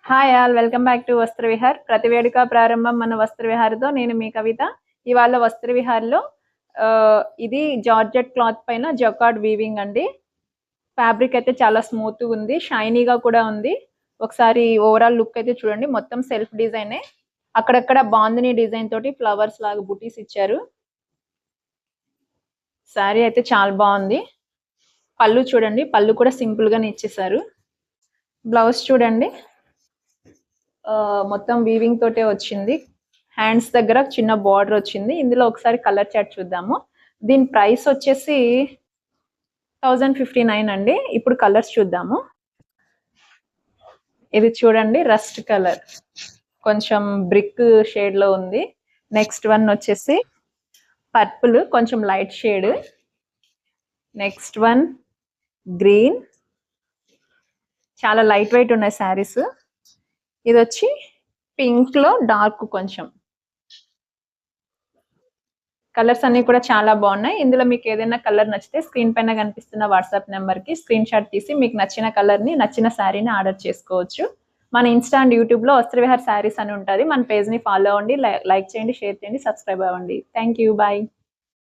Hi all, welcome back to వస్త్ర విహార్. ప్రతి వేడుక ప్రారంభం మన వస్త్ర విహార్తో. నేను మీ కవిత. ఇవాళ వస్త్ర విహార్లో ఇది జార్జెట్ క్లాత్ పైన జకార్డ్ వీవింగ్ అండి. ఫ్యాబ్రిక్ అయితే చాలా స్మూత్ ఉంది, షైనీగా కూడా ఉంది. ఒకసారి ఓవరాల్ లుక్ అయితే చూడండి, మొత్తం సెల్ఫ్ డిజైనే. అక్కడక్కడ బాందిని డిజైన్ తోటి ఫ్లవర్స్ లాగా బుటీస్ ఇచ్చారు. శారీ అయితే చాలా బాగుంది. పళ్ళు చూడండి, పళ్ళు కూడా సింపుల్ గానే ఇచ్చేసారు. బ్లౌజ్ చూడండి, మొత్తం వీవింగ్ తోటే వచ్చింది. హ్యాండ్స్ దగ్గర చిన్న బార్డర్ వచ్చింది. ఇందులో ఒకసారి కలర్ చార్ట్ చూద్దాము. దీని ప్రైస్ వచ్చేసి 1059 అండి. ఇప్పుడు కలర్స్ చూద్దాము. ఇది చూడండి, రస్ట్ కలర్, కొంచెం బ్రిక్ షేడ్ లో ఉంది. నెక్స్ట్ వన్ వచ్చేసి పర్పుల్, కొంచెం light shade. Next one green, చాలా లైట్ వెయిట్ ఉన్నాయి శారీస్. ఇది వచ్చి పింక్ లో డార్క్ కొంచెం. కలర్స్ అన్ని కూడా చాలా బాగున్నాయి. ఇందులో మీకు ఏదైనా కలర్ నచ్చితే స్క్రీన్ పైన కనిపిస్తున్న వాట్సాప్ నెంబర్ కి స్క్రీన్ షాట్ తీసి మీకు నచ్చిన కలర్ ని, నచ్చిన శారీని ఆర్డర్ చేసుకోవచ్చు. మన ఇన్స్టా అండ్ యూట్యూబ్ లో వస్త్రవిహార్ శారీస్ అని ఉంటుంది. మన పేజ్ ని ఫాలో అవ్వండి, లైక్ చేయండి, షేర్ చేయండి, సబ్స్క్రైబ్ అవ్వండి. Thank you, bye.